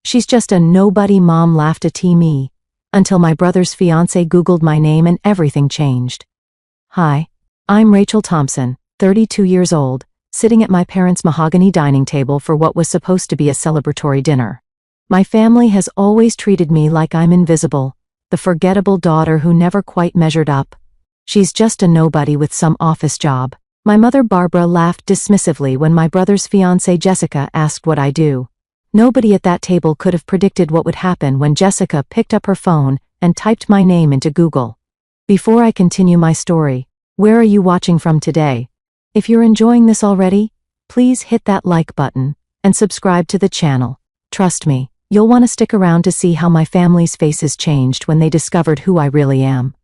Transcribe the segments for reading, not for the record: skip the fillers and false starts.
"She's just a nobody," Mom laughed at me. Until my brother's fiancé Googled my name and everything changed. Hi. I'm Rachel Thompson, 32 years old, sitting at my parents' mahogany dining table for what was supposed to be a celebratory dinner. My family has always treated me like I'm invisible, the forgettable daughter who never quite measured up. She's just a nobody with some office job. My mother Barbara laughed dismissively when my brother's fiancée Jessica asked what I do. Nobody at that table could have predicted what would happen when Jessica picked up her phone and typed my name into Google. Before I continue my story, where are you watching from today? If you're enjoying this already, please hit that like button and subscribe to the channel. Trust me, you'll want to stick around to see how my family's faces changed when they discovered who I really am.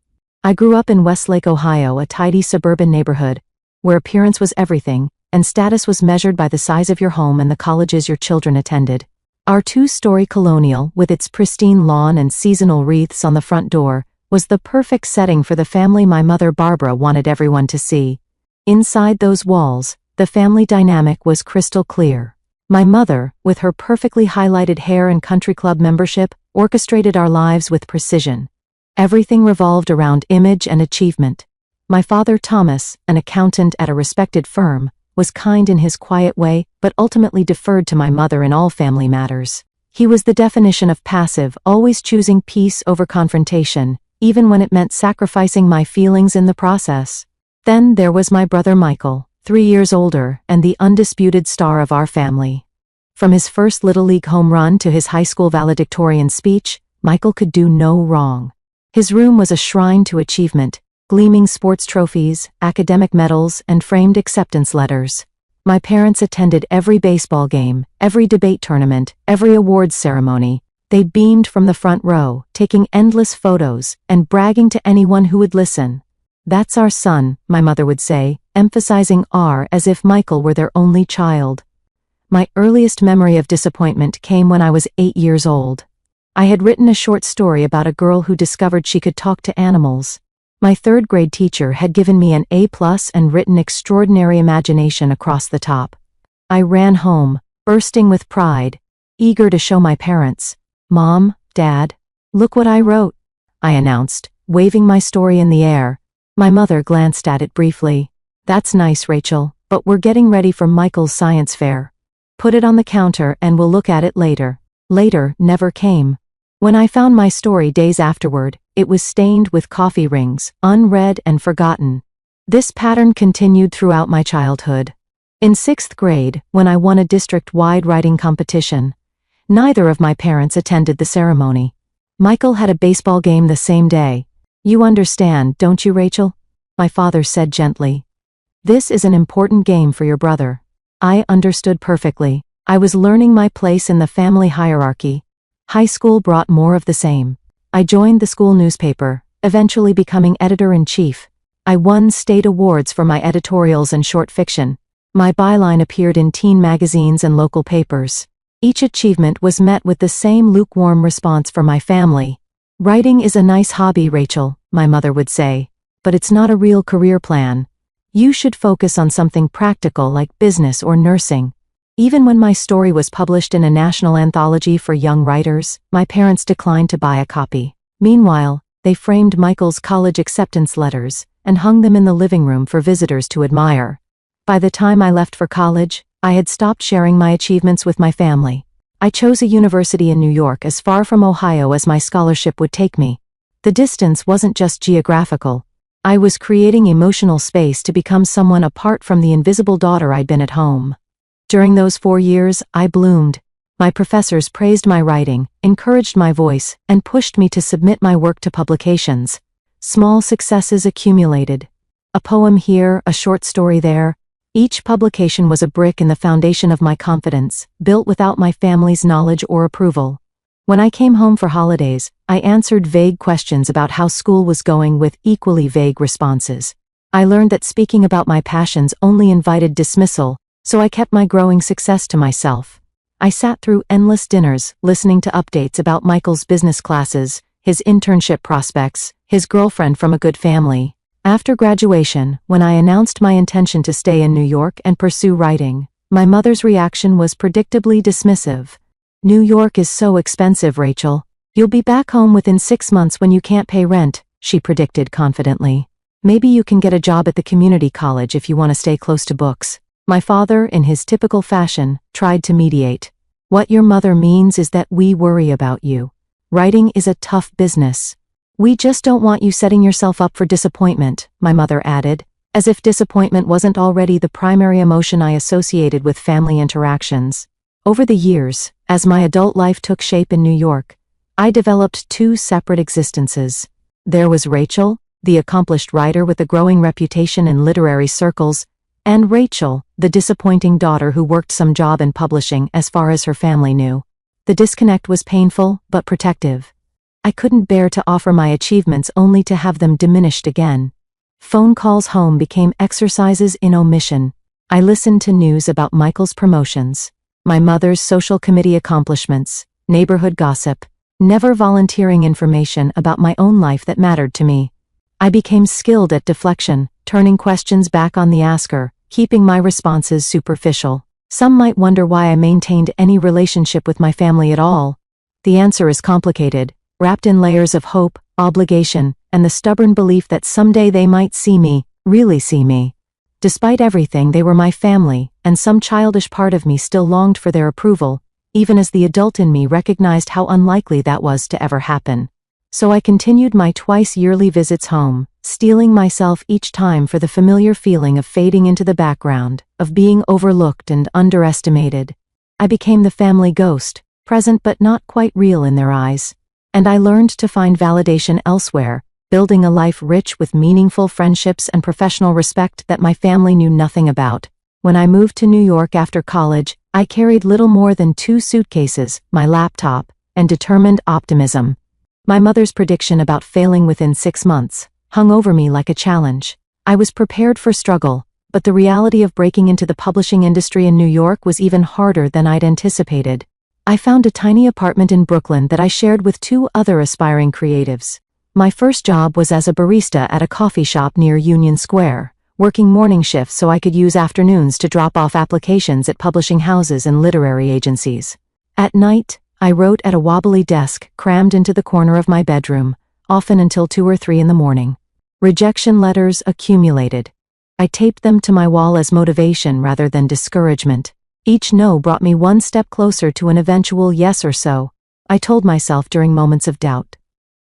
I grew up in Westlake, Ohio, a tidy suburban neighborhood, where appearance was everything, and status was measured by the size of your home and the colleges your children attended. Our two-story colonial, with its pristine lawn and seasonal wreaths on the front door, was the perfect setting for the family my mother Barbara wanted everyone to see. Inside those walls, the family dynamic was crystal clear. My mother, with her perfectly highlighted hair and country club membership, orchestrated our lives with precision. Everything revolved around image and achievement. My father Thomas, an accountant at a respected firm, was kind in his quiet way, but ultimately deferred to my mother in all family matters. He was the definition of passive, always choosing peace over confrontation, even when it meant sacrificing my feelings in the process. Then there was my brother Michael, 3 years older and the undisputed star of our family. From his first Little League home run to his high school valedictorian speech, Michael could do no wrong. His room was a shrine to achievement, gleaming sports trophies, academic medals, and framed acceptance letters. My parents attended every baseball game, every debate tournament, every awards ceremony. They beamed from the front row, taking endless photos, and bragging to anyone who would listen. "That's our son," my mother would say, emphasizing "our" as if Michael were their only child. My earliest memory of disappointment came when I was 8 years old. I had written a short story about a girl who discovered she could talk to animals. My third-grade teacher had given me an A+ and written extraordinary imagination across the top. I ran home, bursting with pride, eager to show my parents. "Mom, Dad, look what I wrote," I announced, waving my story in the air. My mother glanced at it briefly. "That's nice, Rachel, but we're getting ready for Michael's science fair. Put it on the counter and we'll look at it later." Later never came. When I found my story days afterward, it was stained with coffee rings, unread and forgotten. This pattern continued throughout my childhood. In 6th grade, when I won a district-wide writing competition, neither of my parents attended the ceremony. Michael had a baseball game the same day. "You understand, don't you, Rachel?" my father said gently. "This is an important game for your brother." I understood perfectly. I was learning my place in the family hierarchy. High school brought more of the same. I joined the school newspaper, eventually becoming editor-in-chief. I won state awards for my editorials and short fiction. My byline appeared in teen magazines and local papers. Each achievement was met with the same lukewarm response from my family. "Writing is a nice hobby, Rachel," my mother would say, "but it's not a real career plan. You should focus on something practical like business or nursing." Even when my story was published in a national anthology for young writers, my parents declined to buy a copy. Meanwhile, they framed Michael's college acceptance letters and hung them in the living room for visitors to admire. By the time I left for college, I had stopped sharing my achievements with my family. I chose a university in New York as far from Ohio as my scholarship would take me. The distance wasn't just geographical. I was creating emotional space to become someone apart from the invisible daughter I'd been at home. During those 4 years, I bloomed. My professors praised my writing, encouraged my voice, and pushed me to submit my work to publications. Small successes accumulated. A poem here, a short story there. Each publication was a brick in the foundation of my confidence, built without my family's knowledge or approval. When I came home for holidays, I answered vague questions about how school was going with equally vague responses. I learned that speaking about my passions only invited dismissal, so I kept my growing success to myself. I sat through endless dinners, listening to updates about Michael's business classes, his internship prospects, his girlfriend from a good family. After graduation, when I announced my intention to stay in New York and pursue writing, my mother's reaction was predictably dismissive. New York is so expensive, Rachel. You'll be back home within 6 months when you can't pay rent, she predicted confidently. Maybe you can get a job at the community college if you want to stay close to books. My father, in his typical fashion, tried to mediate. What your mother means is that we worry about you. Writing is a tough business. We just don't want you setting yourself up for disappointment, my mother added, as if disappointment wasn't already the primary emotion I associated with family interactions. Over the years, as my adult life took shape in New York, I developed two separate existences. There was Rachel, the accomplished writer with a growing reputation in literary circles, and Rachel, the disappointing daughter who worked some job in publishing as far as her family knew. The disconnect was painful, but protective. I couldn't bear to offer my achievements only to have them diminished again. Phone calls home became exercises in omission. I listened to news about Michael's promotions, my mother's social committee accomplishments, neighborhood gossip, never volunteering information about my own life that mattered to me. I became skilled at deflection, turning questions back on the asker, keeping my responses superficial. Some might wonder why I maintained any relationship with my family at all. The answer is complicated, wrapped in layers of hope, obligation, and the stubborn belief that someday they might see me, really see me. Despite everything, they were my family, and some childish part of me still longed for their approval, even as the adult in me recognized how unlikely that was to ever happen. So I continued my twice-yearly visits home, steeling myself each time for the familiar feeling of fading into the background, of being overlooked and underestimated. I became the family ghost, present but not quite real in their eyes. And I learned to find validation elsewhere, building a life rich with meaningful friendships and professional respect that my family knew nothing about. When I moved to New York after college, I carried little more than 2 suitcases, my laptop, and determined optimism. My mother's prediction about failing within 6 months hung over me like a challenge. I was prepared for struggle, but the reality of breaking into the publishing industry in New York was even harder than I'd anticipated. I found a tiny apartment in Brooklyn that I shared with 2 other aspiring creatives. My first job was as a barista at a coffee shop near Union Square, working morning shifts so I could use afternoons to drop off applications at publishing houses and literary agencies. At night, I wrote at a wobbly desk crammed into the corner of my bedroom, often until 2 or 3 in the morning. Rejection letters accumulated. I taped them to my wall as motivation rather than discouragement. Each no brought me one step closer to an eventual yes or so, I told myself during moments of doubt.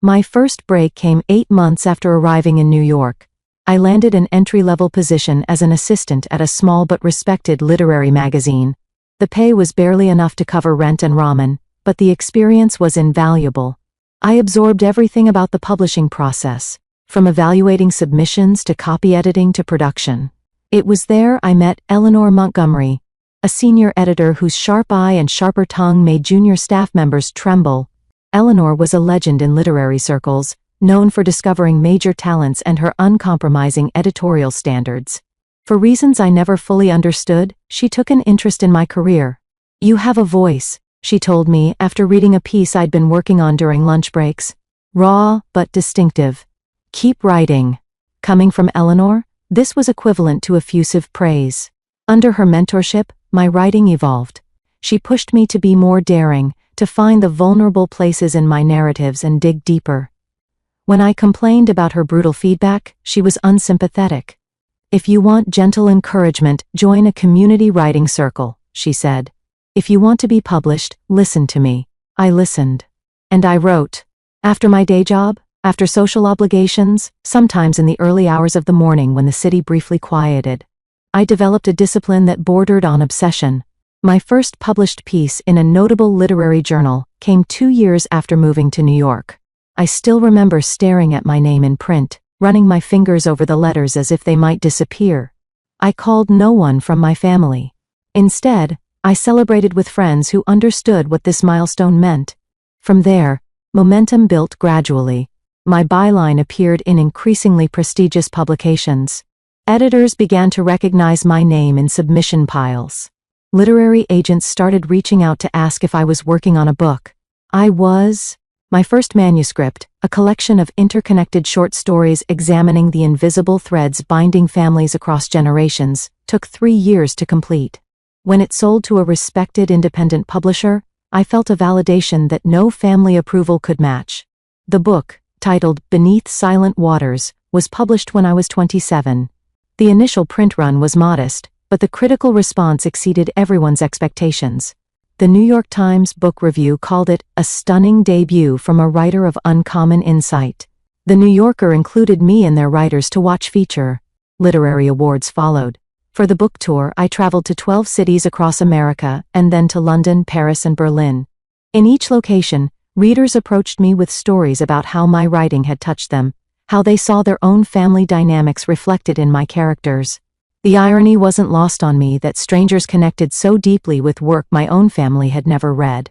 My first break came 8 months after arriving in New York. I landed an entry-level position as an assistant at a small but respected literary magazine. The pay was barely enough to cover rent and ramen, but the experience was invaluable. I absorbed everything about the publishing process, from evaluating submissions to copy editing to production. It was there I met Eleanor Montgomery, a senior editor whose sharp eye and sharper tongue made junior staff members tremble. Eleanor was a legend in literary circles, known for discovering major talents and her uncompromising editorial standards. For reasons I never fully understood, she took an interest in my career. "You have a voice," she told me after reading a piece I'd been working on during lunch breaks. "Raw, but distinctive. Keep writing." Coming from Eleanor, this was equivalent to effusive praise. Under her mentorship, my writing evolved. She pushed me to be more daring, to find the vulnerable places in my narratives and dig deeper. When I complained about her brutal feedback, she was unsympathetic. "If you want gentle encouragement, join a community writing circle," she said. "If you want to be published, listen to me." I listened. And I wrote. After my day job, after social obligations, sometimes in the early hours of the morning when the city briefly quieted. I developed a discipline that bordered on obsession. My first published piece in a notable literary journal came 2 years after moving to New York. I still remember staring at my name in print, running my fingers over the letters as if they might disappear. I called no one from my family. Instead, I celebrated with friends who understood what this milestone meant. From there, momentum built gradually. My byline appeared in increasingly prestigious publications. Editors began to recognize my name in submission piles. Literary agents started reaching out to ask if I was working on a book. My first manuscript, a collection of interconnected short stories examining the invisible threads binding families across generations, took 3 years to complete. When it sold to a respected independent publisher, I felt a validation that no family approval could match. The book, titled Beneath Silent Waters, was published when I was 27. The initial print run was modest, but the critical response exceeded everyone's expectations. The New York Times Book Review called it a stunning debut from a writer of uncommon insight. The New Yorker included me in their Writers to Watch feature. Literary awards followed. For the book tour, I traveled to 12 cities across America and then to London, Paris, and Berlin. In each location, readers approached me with stories about how my writing had touched them, how they saw their own family dynamics reflected in my characters. The irony wasn't lost on me that strangers connected so deeply with work my own family had never read.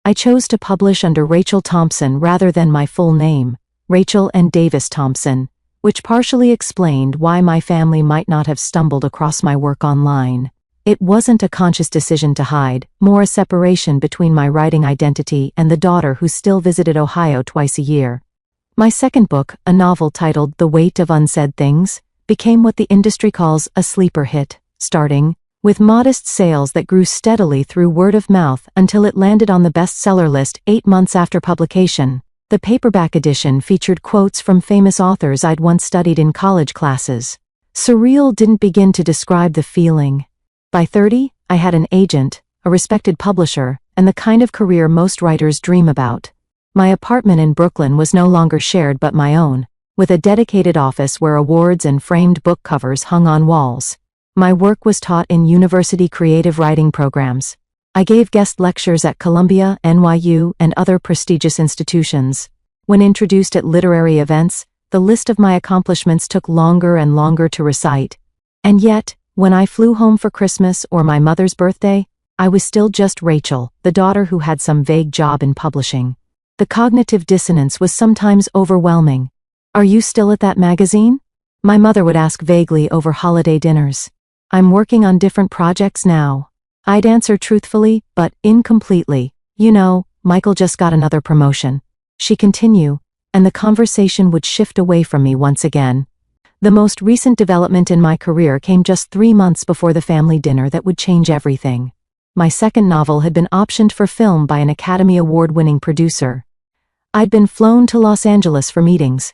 I chose to publish under Rachel Thompson rather than my full name, Rachel and Davis Thompson, which partially explained why my family might not have stumbled across my work online. It wasn't a conscious decision to hide, more a separation between my writing identity and the daughter who still visited Ohio twice a year. My second book, a novel titled The Weight of Unsaid Things, became what the industry calls a sleeper hit, starting with modest sales that grew steadily through word of mouth until it landed on the bestseller list 8 months after publication. The paperback edition featured quotes from famous authors I'd once studied in college classes. Surreal didn't begin to describe the feeling. By 30, I had an agent, a respected publisher, and the kind of career most writers dream about. My apartment in Brooklyn was no longer shared but my own, with a dedicated office where awards and framed book covers hung on walls. My work was taught in university creative writing programs. I gave guest lectures at Columbia, NYU, and other prestigious institutions. When introduced at literary events, the list of my accomplishments took longer and longer to recite. And yet, when I flew home for Christmas or my mother's birthday, I was still just Rachel, the daughter who had some vague job in publishing. The cognitive dissonance was sometimes overwhelming. "Are you still at that magazine?" my mother would ask vaguely over holiday dinners. "I'm working on different projects now." I'd answer truthfully, but incompletely. "You know, Michael just got another promotion." She'd continue, and the conversation would shift away from me once again. The most recent development in my career came just 3 months before the family dinner that would change everything. My second novel had been optioned for film by an Academy Award-winning producer. I'd been flown to Los Angeles for meetings,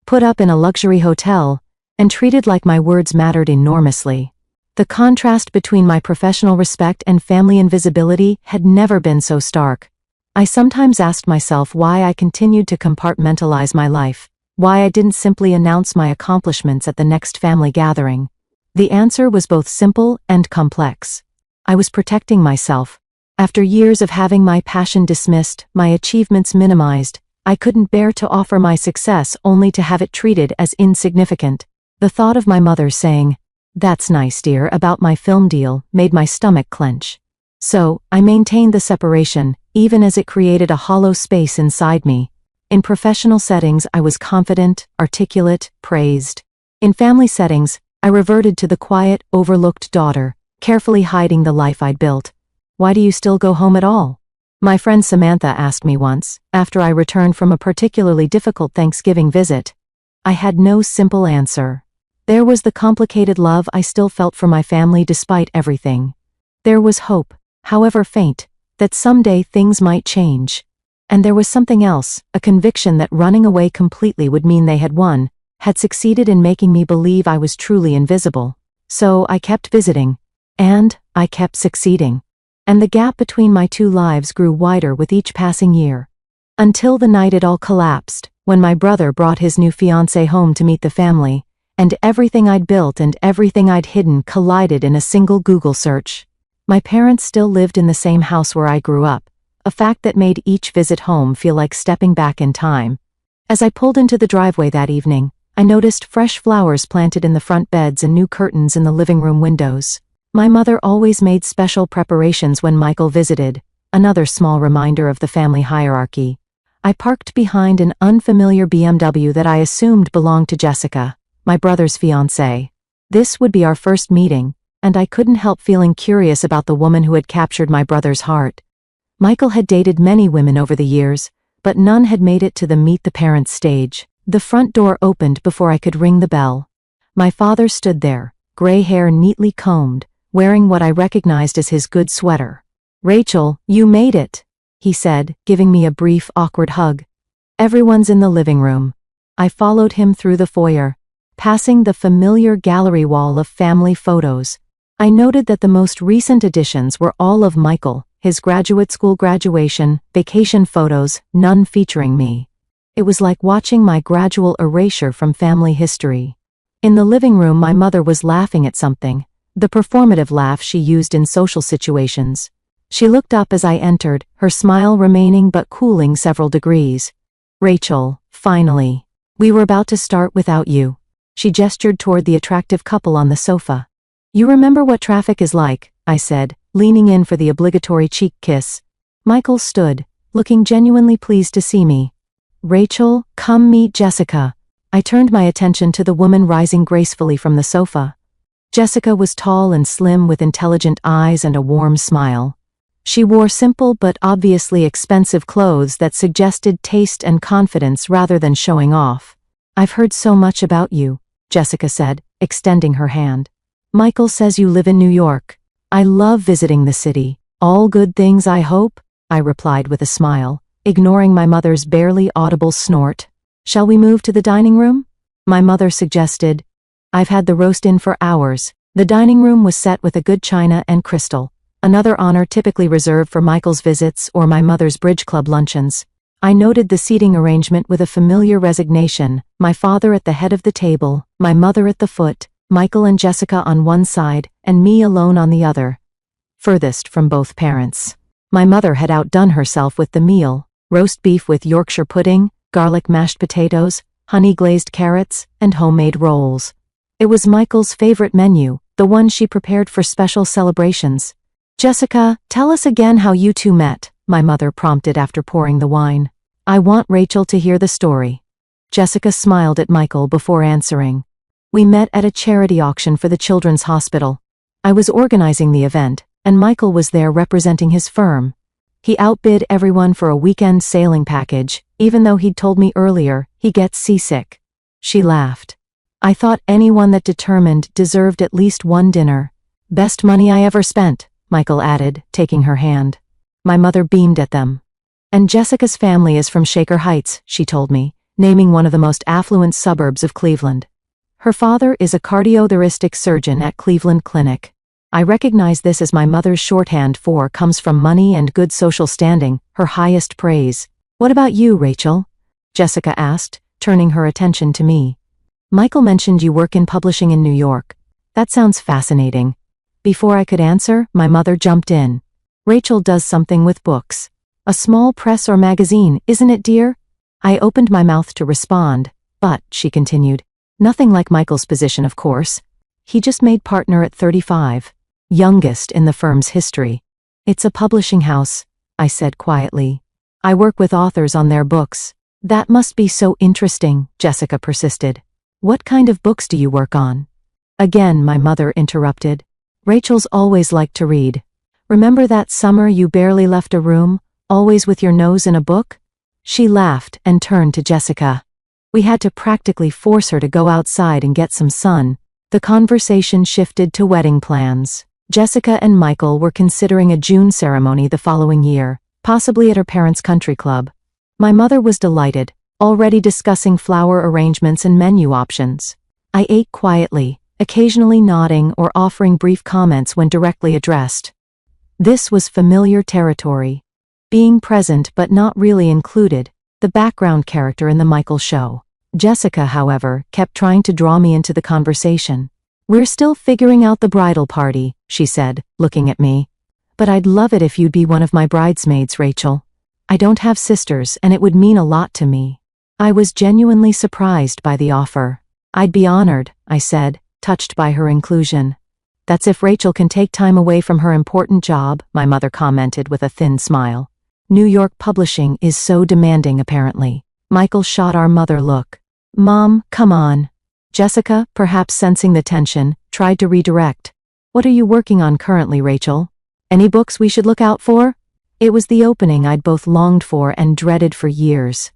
put up in a luxury hotel, and treated like my words mattered enormously. The contrast between my professional respect and family invisibility had never been so stark. I sometimes asked myself why I continued to compartmentalize my life, why I didn't simply announce my accomplishments at the next family gathering. The answer was both simple and complex. I was protecting myself. After years of having my passion dismissed, my achievements minimized, I couldn't bear to offer my success only to have it treated as insignificant. The thought of my mother saying, "That's nice, dear," about my film deal made my stomach clench. So, I maintained the separation, even as it created a hollow space inside me. In professional settings, I was confident, articulate, praised. In family settings, I reverted to the quiet, overlooked daughter, carefully hiding the life I'd built. "Why do you still go home at all?" my friend Samantha asked me once, after I returned from a particularly difficult Thanksgiving visit. I had no simple answer. There was the complicated love I still felt for my family despite everything. There was hope, however faint, that someday things might change. And there was something else, a conviction that running away completely would mean they had won, had succeeded in making me believe I was truly invisible. So I kept visiting. And I kept succeeding. And the gap between my two lives grew wider with each passing year. Until the night it all collapsed, when my brother brought his new fiancée home to meet the family, and everything I'd built and everything I'd hidden collided in a single Google search. My parents still lived in the same house where I grew up, a fact that made each visit home feel like stepping back in time. As I pulled into the driveway that evening, I noticed fresh flowers planted in the front beds and new curtains in the living room windows. My mother always made special preparations when Michael visited, another small reminder of the family hierarchy. I parked behind an unfamiliar BMW that I assumed belonged to Jessica, my brother's fiancée. This would be our first meeting, and I couldn't help feeling curious about the woman who had captured my brother's heart. Michael had dated many women over the years, but none had made it to the meet the parents stage. The front door opened before I could ring the bell. My father stood there, gray hair neatly combed, wearing what I recognized as his good sweater. "Rachel, you made it," he said, giving me a brief, awkward hug. Everyone's in the living room. I followed him through the foyer, passing the familiar gallery wall of family photos. I noted that the most recent additions were all of Michael, his graduate school graduation, vacation photos, none featuring me. It was like watching my gradual erasure from family history. In the living room, my mother was laughing at something, the performative laugh she used in social situations. She looked up as I entered, her smile remaining but cooling several degrees. "Rachel, finally. We were about to start without you." She gestured toward the attractive couple on the sofa. "You remember what traffic is like," I said, leaning in for the obligatory cheek kiss. Michael stood, looking genuinely pleased to see me. "Rachel, come meet Jessica." I turned my attention to the woman rising gracefully from the sofa. Jessica was tall and slim with intelligent eyes and a warm smile. She wore simple but obviously expensive clothes that suggested taste and confidence rather than showing off. "I've heard so much about you," Jessica said, extending her hand. "Michael says you live in New York. I love visiting the city. All good things, I hope," I replied with a smile, ignoring my mother's barely audible snort. "Shall we move to the dining room?" my mother suggested. "I've had the roast in for hours." The dining room was set with a good china and crystal, another honor typically reserved for Michael's visits or my mother's bridge club luncheons. I noted the seating arrangement with a familiar resignation, my father at the head of the table, my mother at the foot, Michael and Jessica on one side, and me alone on the other, furthest from both parents. My mother had outdone herself with the meal: roast beef with Yorkshire pudding, garlic mashed potatoes, honey-glazed carrots, and homemade rolls. It was Michael's favorite menu, the one she prepared for special celebrations. "Jessica, tell us again how you two met," my mother prompted after pouring the wine. "I want Rachel to hear the story." Jessica smiled at Michael before answering. "We met at a charity auction for the Children's Hospital. I was organizing the event, and Michael was there representing his firm. He outbid everyone for a weekend sailing package, even though he'd told me earlier he gets seasick." She laughed. "I thought anyone that determined deserved at least one dinner." "Best money I ever spent," Michael added, taking her hand. My mother beamed at them. "And Jessica's family is from Shaker Heights," she told me, naming one of the most affluent suburbs of Cleveland. "Her father is a cardiothoracic surgeon at Cleveland Clinic." I recognize this as my mother's shorthand for "comes from money and good social standing," her highest praise. "What about you, Rachel?" Jessica asked, turning her attention to me. "Michael mentioned you work in publishing in New York. That sounds fascinating." Before I could answer, my mother jumped in. "Rachel does something with books. A small press or magazine, isn't it, dear?" I opened my mouth to respond, but, she continued, "nothing like Michael's position, of course. He just made partner at 35. Youngest in the firm's history." "It's a publishing house," I said quietly. "I work with authors on their books." "That must be so interesting," Jessica persisted. "What kind of books do you work on?" Again, my mother interrupted. "Rachel's always liked to read. Remember that summer you barely left a room, always with your nose in a book?" She laughed and turned to Jessica. We had to practically force her to go outside and get some sun. The conversation shifted to wedding plans. Jessica and Michael were considering a June ceremony the following year, possibly at her parents' country club. My mother was delighted, already discussing flower arrangements and menu options. I ate quietly, occasionally nodding or offering brief comments when directly addressed. This was familiar territory. Being present but not really included, the background character in the Michael show. Jessica, however, kept trying to draw me into the conversation. "We're still figuring out the bridal party," she said, looking at me. "But I'd love it if you'd be one of my bridesmaids, Rachel. I don't have sisters and it would mean a lot to me." I was genuinely surprised by the offer. "I'd be honored," I said, touched by her inclusion. "That's if Rachel can take time away from her important job," my mother commented with a thin smile. "New York publishing is so demanding, apparently." Michael shot our mother look. "Mom, come on." Jessica, perhaps sensing the tension, tried to redirect. "What are you working on currently, Rachel? Any books we should look out for?" It was the opening I'd both longed for and dreaded for years.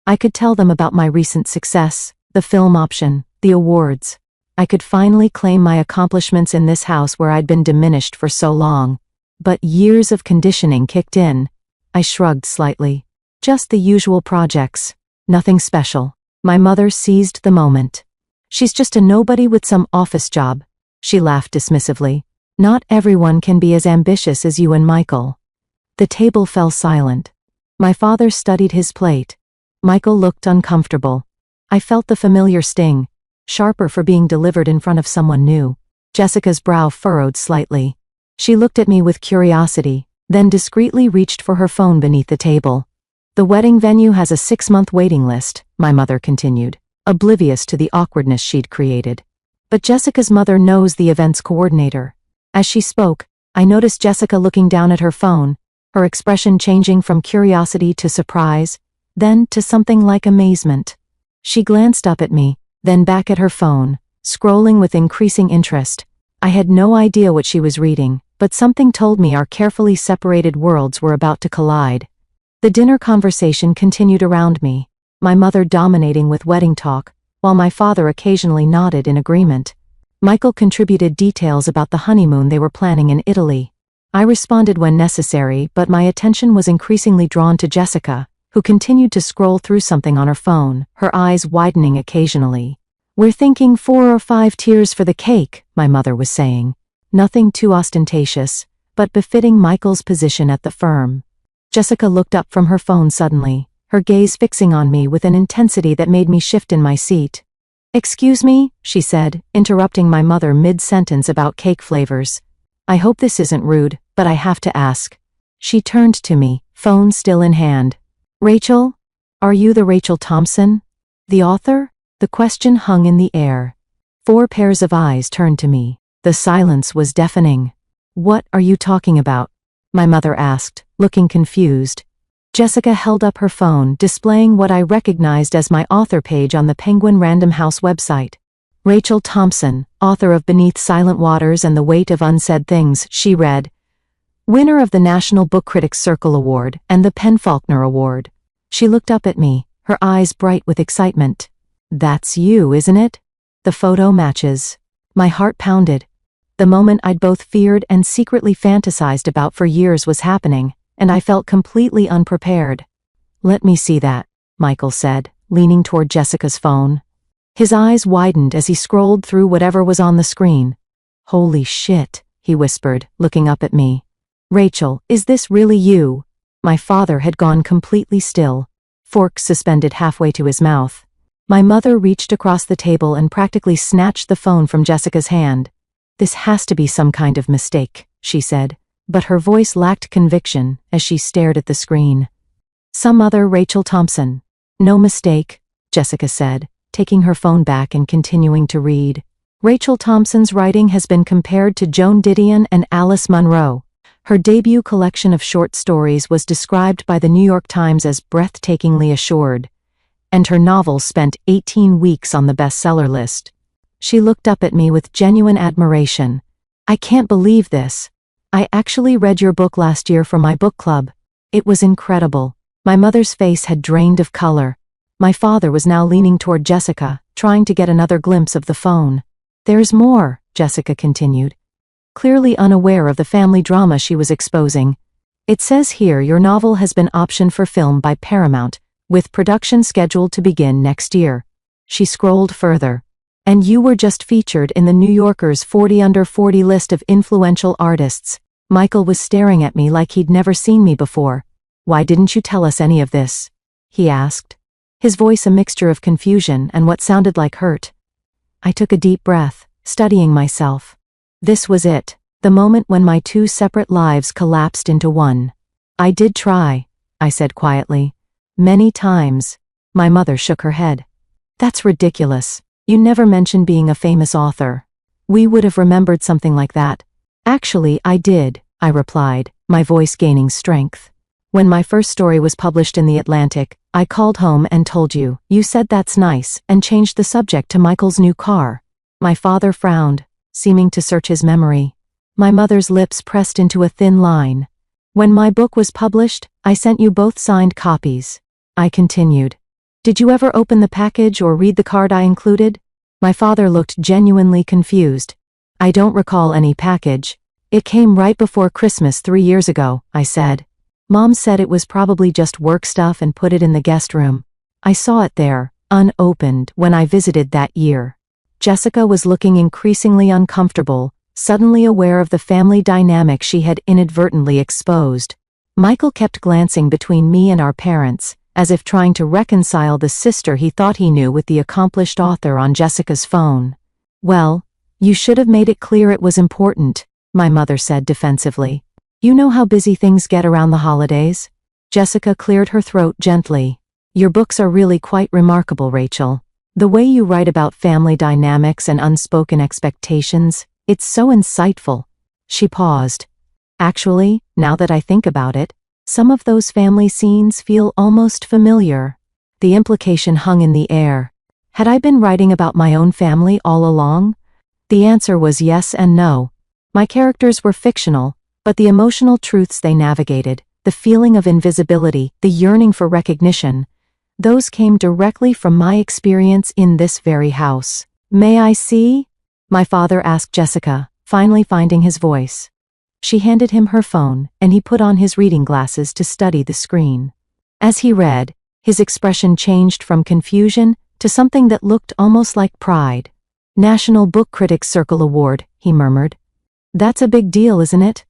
I could tell them about my recent success, the film option, the awards. I could finally claim my accomplishments in this house where I'd been diminished for so long. But years of conditioning kicked in. I shrugged slightly. Just the usual projects. Nothing special. My mother seized the moment. She's just a nobody with some office job. She laughed dismissively. Not everyone can be as ambitious as you and Michael. The table fell silent. My father studied his plate. Michael looked uncomfortable. I felt the familiar sting, sharper for being delivered in front of someone new. Jessica's brow furrowed slightly. She looked at me with curiosity, then discreetly reached for her phone beneath the table. The wedding venue has a 6-month waiting list, my mother continued, oblivious to the awkwardness she'd created. But Jessica's mother knows the event's coordinator. As she spoke, I noticed Jessica looking down at her phone, her expression changing from curiosity to surprise, then to something like amazement. She glanced up at me, then back at her phone, scrolling with increasing interest. I had no idea what she was reading, but something told me our carefully separated worlds were about to collide. The dinner conversation continued around me, my mother dominating with wedding talk, while my father occasionally nodded in agreement. Michael contributed details about the honeymoon they were planning in Italy. I responded when necessary, but my attention was increasingly drawn to Jessica, who continued to scroll through something on her phone, her eyes widening occasionally. We're thinking 4 or 5 tiers for the cake, my mother was saying. Nothing too ostentatious, but befitting Michael's position at the firm. Jessica looked up from her phone suddenly, her gaze fixing on me with an intensity that made me shift in my seat. "Excuse me," she said, interrupting my mother mid-sentence about cake flavors. "I hope this isn't rude, but I have to ask." She turned to me, phone still in hand. "Rachel? Are you the Rachel Thompson? The author?" The question hung in the air. 4 pairs of eyes turned to me. The silence was deafening. "What are you talking about?" my mother asked, looking confused. Jessica held up her phone, displaying what I recognized as my author page on the Penguin Random House website. Rachel Thompson, author of Beneath Silent Waters and the Weight of Unsaid Things, she read. Winner of the National Book Critics Circle Award and the PEN/Faulkner Award. She looked up at me, her eyes bright with excitement. "That's you, isn't it?" The photo matches. My heart pounded. The moment I'd both feared and secretly fantasized about for years was happening, and I felt completely unprepared. "Let me see that," Michael said, leaning toward Jessica's phone. His eyes widened as he scrolled through whatever was on the screen. "Holy shit," he whispered, looking up at me. "Rachel, is this really you?" My father had gone completely still, fork suspended halfway to his mouth. My mother reached across the table and practically snatched the phone from Jessica's hand. "This has to be some kind of mistake," she said, but her voice lacked conviction as she stared at the screen. "Some other Rachel Thompson." "No mistake," Jessica said, taking her phone back and continuing to read. Rachel Thompson's writing has been compared to Joan Didion and Alice Munro. Her debut collection of short stories was described by the New York Times as breathtakingly assured, and her novel spent 18 weeks on the bestseller list. She looked up at me with genuine admiration. "I can't believe this. I actually read your book last year for my book club. It was incredible." My mother's face had drained of color. My father was now leaning toward Jessica, trying to get another glimpse of the phone. "There's more," Jessica continued, clearly unaware of the family drama she was exposing. "It says here your novel has been optioned for film by Paramount, with production scheduled to begin next year." She scrolled further. "And you were just featured in the New Yorker's 40 Under 40 list of influential artists." Michael was staring at me like he'd never seen me before. "Why didn't you tell us any of this?" he asked, his voice a mixture of confusion and what sounded like hurt. I took a deep breath, studying myself. This was it, the moment when my 2 separate lives collapsed into one. "I did try," I said quietly. "Many times." My mother shook her head. "That's ridiculous. You never mentioned being a famous author. We would have remembered something like that." "Actually, I did," I replied, my voice gaining strength. "When my first story was published in The Atlantic, I called home and told you. You said that's nice, and changed the subject to Michael's new car." My father frowned, seeming to search his memory. My mother's lips pressed into a thin line. "When my book was published, I sent you both signed copies," I continued. "Did you ever open the package or read the card I included?" My father looked genuinely confused. "I don't recall any package. It came right before Christmas 3 years ago," I said. Mom said it was probably just work stuff and put it in the guest room. I saw it there, unopened, when I visited that year. Jessica was looking increasingly uncomfortable, suddenly aware of the family dynamic she had inadvertently exposed. Michael kept glancing between me and our parents, as if trying to reconcile the sister he thought he knew with the accomplished author on Jessica's phone. "Well, you should have made it clear it was important," my mother said defensively. "You know how busy things get around the holidays?" Jessica cleared her throat gently. "Your books are really quite remarkable, Rachel. The way you write about family dynamics and unspoken expectations, it's so insightful." She paused. "Actually, now that I think about it, some of those family scenes feel almost familiar." The implication hung in the air. Had I been writing about my own family all along? The answer was yes and no. My characters were fictional, but the emotional truths they navigated, the feeling of invisibility, the yearning for recognition, those came directly from my experience in this very house. "May I see?" my father asked Jessica, finally finding his voice. She handed him her phone, and he put on his reading glasses to study the screen. As he read, his expression changed from confusion to something that looked almost like pride. "National Book Critics Circle Award," he murmured. "That's a big deal, isn't it?"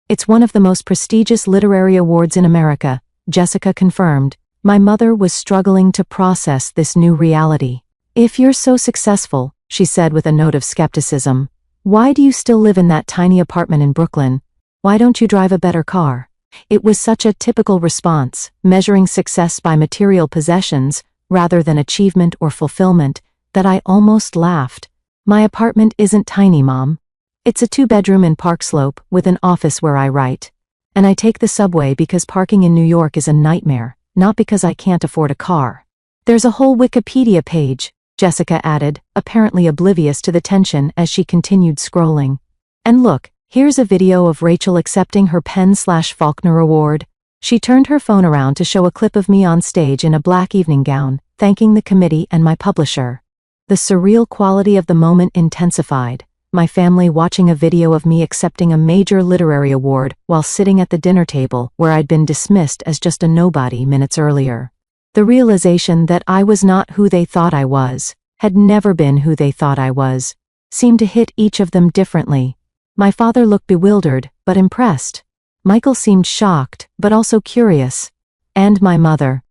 "It's one of the most prestigious literary awards in America," Jessica confirmed. My mother was struggling to process this new reality. "If you're so successful," she said with a note of skepticism, "why do you still live in that tiny apartment in Brooklyn? Why don't you drive a better car?" It was such a typical response, measuring success by material possessions rather than achievement or fulfillment, that I almost laughed. "My apartment isn't tiny, Mom. It's a 2-bedroom in Park Slope with an office where I write. And I take the subway because parking in New York is a nightmare, not because I can't afford a car." "There's a whole Wikipedia page," Jessica added, apparently oblivious to the tension as she continued scrolling. "And look, here's a video of Rachel accepting her PEN/Faulkner Award." She turned her phone around to show a clip of me on stage in a black evening gown, thanking the committee and my publisher. The surreal quality of the moment intensified. My family watching a video of me accepting a major literary award while sitting at the dinner table where I'd been dismissed as just a nobody minutes earlier. The realization that I was not who they thought I was, had never been who they thought I was, seemed to hit each of them differently. My father looked bewildered, but impressed. Michael seemed shocked, but also curious. And my mother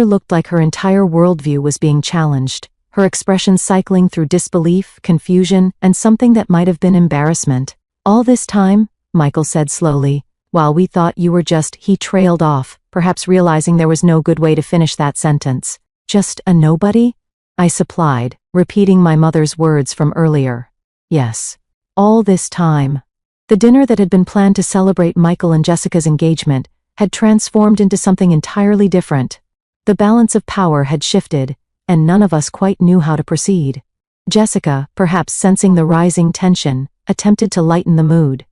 looked like her entire worldview was being challenged, her expression cycling through disbelief, confusion, and something that might have been embarrassment. "All this time," Michael said slowly, "while we thought you were just—" He trailed off, perhaps realizing there was no good way to finish that sentence. "Just a nobody?" I supplied, repeating my mother's words from earlier. "Yes. All this time." The dinner that had been planned to celebrate Michael and Jessica's engagement had transformed into something entirely different. The balance of power had shifted, and none of us quite knew how to proceed. Jessica, perhaps sensing the rising tension, attempted to lighten the mood.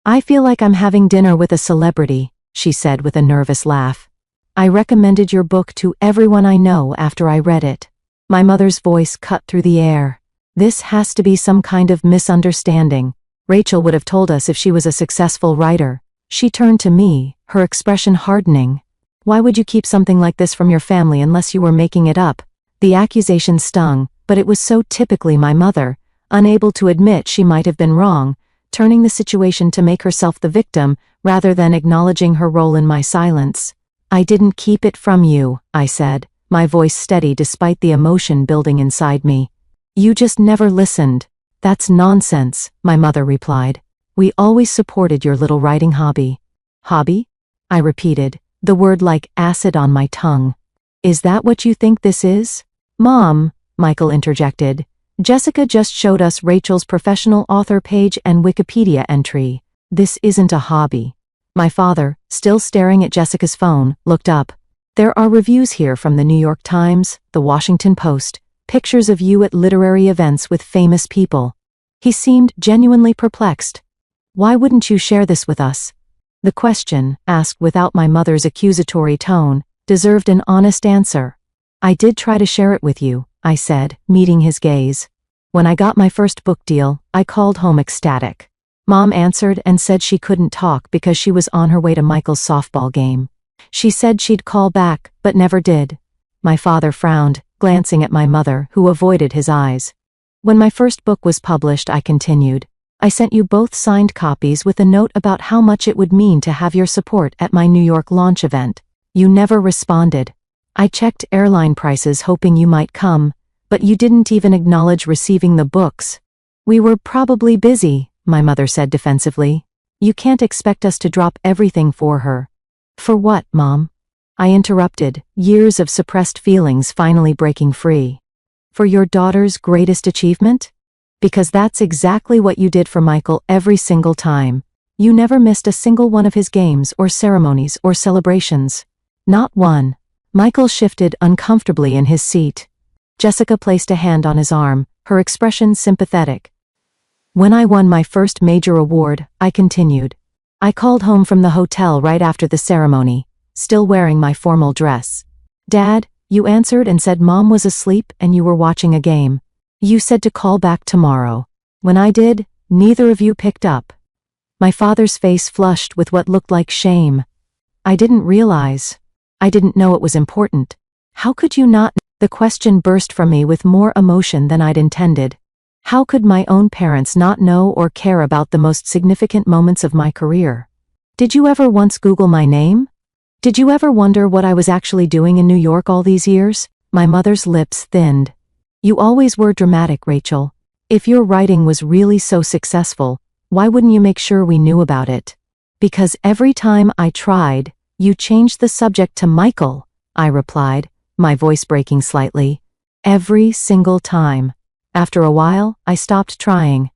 "I feel like I'm having dinner with a celebrity," she said with a nervous laugh. "I recommended your book to everyone I know after I read it." My mother's voice cut through the air. "This has to be some kind of misunderstanding. Rachel would have told us if she was a successful writer." She turned to me, her expression hardening. "Why would you keep something like this from your family unless you were making it up?" The accusation stung, but it was so typically my mother, unable to admit she might have been wrong, turning the situation to make herself the victim rather than acknowledging her role in my silence. "I didn't keep it from you," I said, my voice steady despite the emotion building inside me. "You just never listened." "That's nonsense," my mother replied. "We always supported your little writing hobby." "Hobby?" I repeated, the word like acid on my tongue. "Is that what you think this is?" "Mom," Michael interjected, "Jessica just showed us Rachel's professional author page and Wikipedia entry. This isn't a hobby." My father, still staring at Jessica's phone, looked up. "There are reviews here from the New York Times, the Washington Post, pictures of you at literary events with famous people." He seemed genuinely perplexed. "Why wouldn't you share this with us?" The question, asked without my mother's accusatory tone, deserved an honest answer. "I did try to share it with you," I said, meeting his gaze. "When I got my first book deal, I called home ecstatic. Mom answered and said she couldn't talk because she was on her way to Michael's softball game. She said she'd call back, but never did. My father frowned, glancing at my mother, who avoided his eyes. When my first book was published, I continued, I sent you both signed copies with a note about how much it would mean to have your support at my New York launch event. You never responded. I checked airline prices hoping you might come, but you didn't even acknowledge receiving the books. We were probably busy, my mother said defensively. You can't expect us to drop everything for her. For what, Mom? I interrupted, years of suppressed feelings finally breaking free. For your daughter's greatest achievement? Because that's exactly what you did for Michael every single time. You never missed a single one of his games or ceremonies or celebrations. Not one. Michael shifted uncomfortably in his seat. Jessica placed a hand on his arm, her expression sympathetic. When I won my first major award, I continued. I called home from the hotel right after the ceremony, still wearing my formal dress. Dad, you answered and said Mom was asleep and you were watching a game. You said to call back tomorrow. When I did, neither of you picked up. My father's face flushed with what looked like shame. I didn't realize. I didn't know it was important. How could you not? The question burst from me with more emotion than I'd intended. How could my own parents not know or care about the most significant moments of my career? Did you ever once Google my name? Did you ever wonder what I was actually doing in New York all these years? My mother's lips thinned. You always were dramatic, Rachel. If your writing was really so successful, why wouldn't you make sure we knew about it? Because every time I tried, you changed the subject to Michael, I replied, my voice breaking slightly. Every single time. After a while, I stopped trying.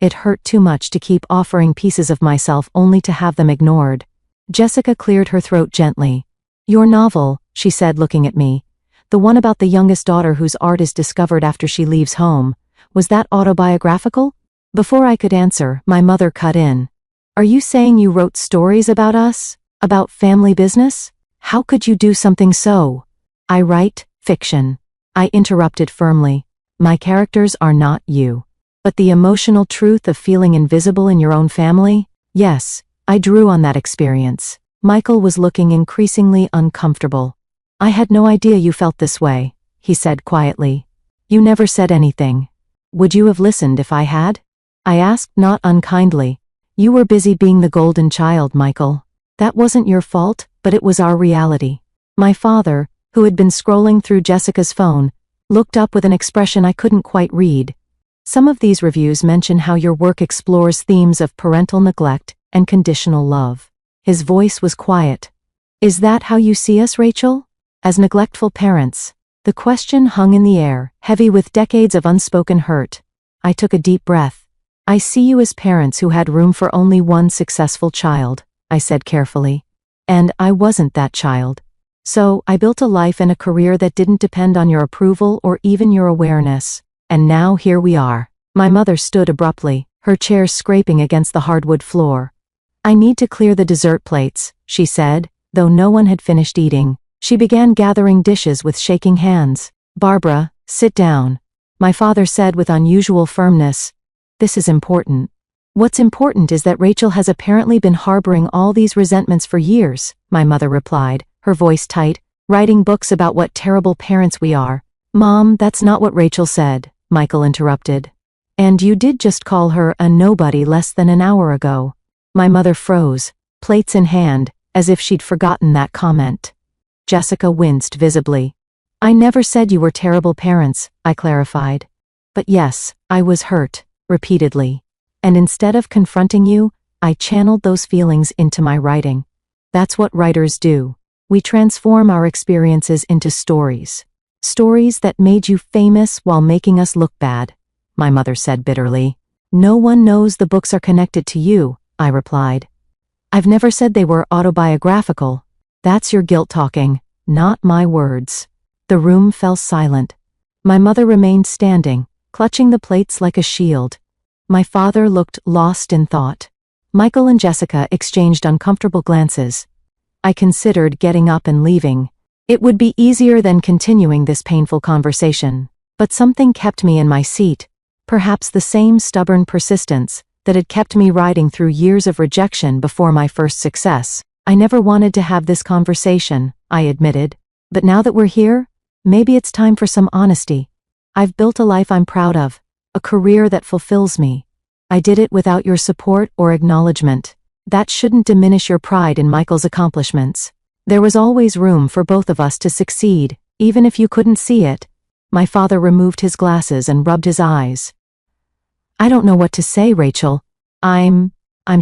It hurt too much to keep offering pieces of myself only to have them ignored. Jessica cleared her throat gently. Your novel, she said looking at me. The one about the youngest daughter whose art is discovered after she leaves home. Was that autobiographical? Before I could answer, my mother cut in. Are you saying you wrote stories about us? About family business? How could you do something so? I write fiction. I interrupted firmly. My characters are not you. But the emotional truth of feeling invisible in your own family? Yes, I drew on that experience. Michael was looking increasingly uncomfortable. I had no idea you felt this way, he said quietly. You never said anything. Would you have listened if I had? I asked not unkindly. You were busy being the golden child, Michael. That wasn't your fault, but it was our reality. My father, who had been scrolling through Jessica's phone, looked up with an expression I couldn't quite read. Some of these reviews mention how your work explores themes of parental neglect and conditional love. His voice was quiet. Is that how you see us, Rachel? As neglectful parents? The question hung in the air, heavy with decades of unspoken hurt. I took a deep breath. I see you as parents who had room for only one successful child, I said carefully. And I wasn't that child. So, I built a life and a career that didn't depend on your approval or even your awareness. And now here we are. My mother stood abruptly, her chair scraping against the hardwood floor. I need to clear the dessert plates, she said, though no one had finished eating. She began gathering dishes with shaking hands. Barbara, sit down. My father said with unusual firmness. This is important. What's important is that Rachel has apparently been harboring all these resentments for years, my mother replied, her voice tight, writing books about what terrible parents we are. Mom, that's not what Rachel said, Michael interrupted. And you did just call her a nobody less than an hour ago. My mother froze, plates in hand, as if she'd forgotten that comment. Jessica winced visibly. I never said you were terrible parents, I clarified. But yes, I was hurt, repeatedly. And instead of confronting you, I channeled those feelings into my writing. That's what writers do. We transform our experiences into stories. Stories that made you famous while making us look bad, my mother said bitterly. No one knows the books are connected to you, I replied. I've never said they were autobiographical. That's your guilt talking, not my words. The room fell silent. My mother remained standing, clutching the plates like a shield. My father looked lost in thought. Michael and Jessica exchanged uncomfortable glances. I considered getting up and leaving. It would be easier than continuing this painful conversation. But something kept me in my seat. Perhaps the same stubborn persistence, that had kept me riding through years of rejection before my first success. I never wanted to have this conversation, I admitted. But now that we're here, maybe it's time for some honesty. I've built a life I'm proud of, a career that fulfills me. I did it without your support or acknowledgement. That shouldn't diminish your pride in Michael's accomplishments. There was always room for both of us to succeed, even if you couldn't see it. My father removed his glasses and rubbed his eyes. I don't know what to say, Rachel. I'm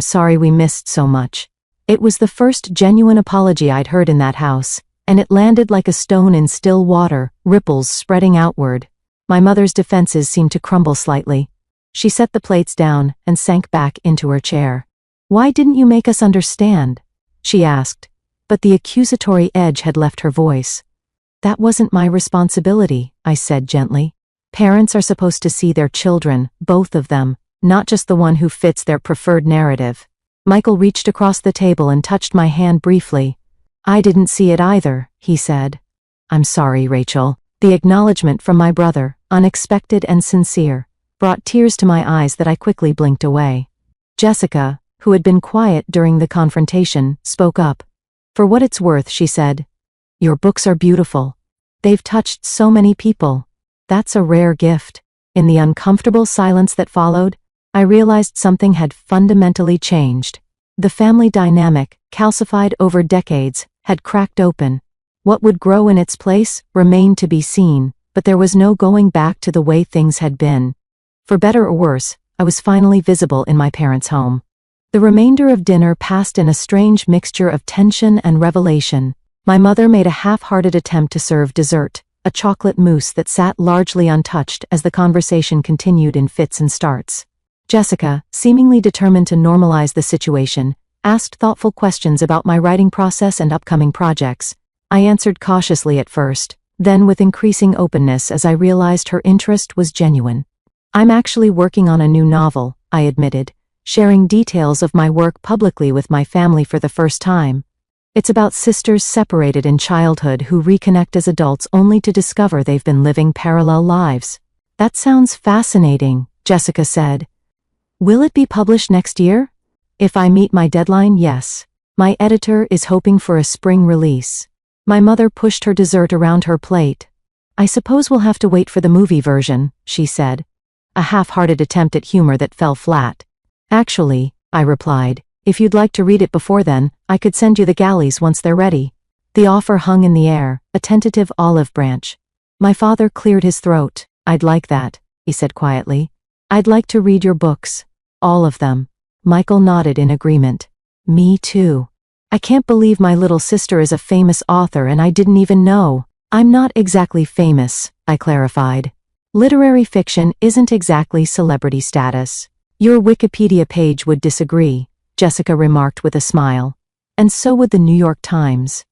sorry we missed so much. It was the first genuine apology I'd heard in that house, and it landed like a stone in still water, ripples spreading outward. My mother's defenses seemed to crumble slightly. She set the plates down and sank back into her chair. Why didn't you make us understand? She asked, but the accusatory edge had left her voice. That wasn't my responsibility, I said gently. Parents are supposed to see their children, both of them, not just the one who fits their preferred narrative. Michael reached across the table and touched my hand briefly. I didn't see it either, he said. I'm sorry, Rachel. The acknowledgement from my brother, unexpected and sincere, brought tears to my eyes that I quickly blinked away. Jessica, who had been quiet during the confrontation, spoke up. For what it's worth, she said, your books are beautiful. They've touched so many people. That's a rare gift. In the uncomfortable silence that followed, I realized something had fundamentally changed. The family dynamic, calcified over decades, had cracked open. What would grow in its place remained to be seen, but there was no going back to the way things had been. For better or worse, I was finally visible in my parents' home. The remainder of dinner passed in a strange mixture of tension and revelation. My mother made a half-hearted attempt to serve dessert, a chocolate mousse that sat largely untouched as the conversation continued in fits and starts. Jessica, seemingly determined to normalize the situation, asked thoughtful questions about my writing process and upcoming projects. I answered cautiously at first, then with increasing openness as I realized her interest was genuine. I'm actually working on a new novel, I admitted, sharing details of my work publicly with my family for the first time. It's about sisters separated in childhood who reconnect as adults only to discover they've been living parallel lives. That sounds fascinating, Jessica said. Will it be published next year? If I meet my deadline, yes. My editor is hoping for a spring release. My mother pushed her dessert around her plate. I suppose we'll have to wait for the movie version, she said. A half-hearted attempt at humor that fell flat. Actually, I replied, if you'd like to read it before then, I could send you the galleys once they're ready. The offer hung in the air, a tentative olive branch. My father cleared his throat. I'd like that, he said quietly. I'd like to read your books. All of them. Michael nodded in agreement. Me too. I can't believe my little sister is a famous author and I didn't even know. I'm not exactly famous, I clarified. Literary fiction isn't exactly celebrity status. Your Wikipedia page would disagree, Jessica remarked with a smile. And so would the New York Times.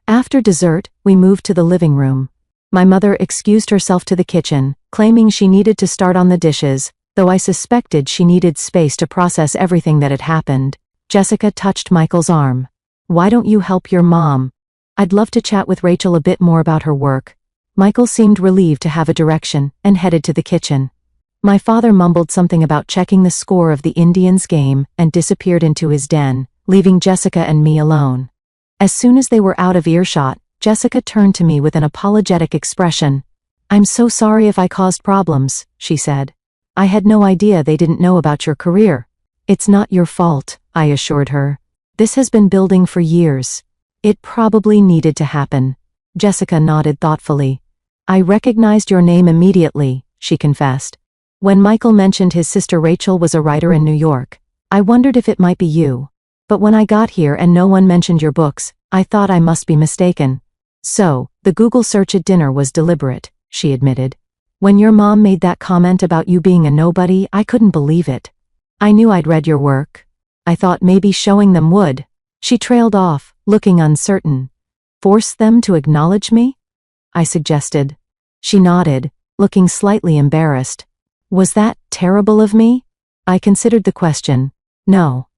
After dessert, we moved to the living room. My mother excused herself to the kitchen, claiming she needed to start on the dishes, though I suspected she needed space to process everything that had happened. Jessica touched Michael's arm. Why don't you help your mom? I'd love to chat with Rachel a bit more about her work. Michael seemed relieved to have a direction, and headed to the kitchen. My father mumbled something about checking the score of the Indians' game and disappeared into his den, leaving Jessica and me alone. As soon as they were out of earshot, Jessica turned to me with an apologetic expression. I'm so sorry if I caused problems, she said. I had no idea they didn't know about your career. It's not your fault, I assured her. This has been building for years. It probably needed to happen. Jessica nodded thoughtfully. I recognized your name immediately, she confessed. When Michael mentioned his sister Rachel was a writer in New York, I wondered if it might be you. But when I got here and no one mentioned your books, I thought I must be mistaken. So, the Google search at dinner was deliberate, she admitted. When your mom made that comment about you being a nobody, I couldn't believe it. I knew I'd read your work. I thought maybe showing them would. She trailed off, looking uncertain. Force them to acknowledge me? I suggested. She nodded, looking slightly embarrassed. Was that terrible of me? I considered the question. No.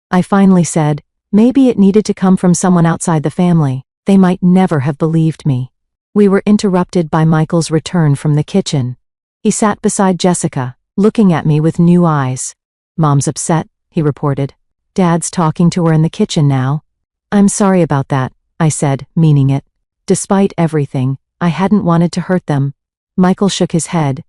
I finally said, maybe it needed to come from someone outside the family. They might never have believed me. We were interrupted by Michael's return from the kitchen. He sat beside Jessica, looking at me with new eyes. Mom's upset, he reported. Dad's talking to her in the kitchen now. I'm sorry about that, I said, meaning it. Despite everything, I hadn't wanted to hurt them. Michael shook his head.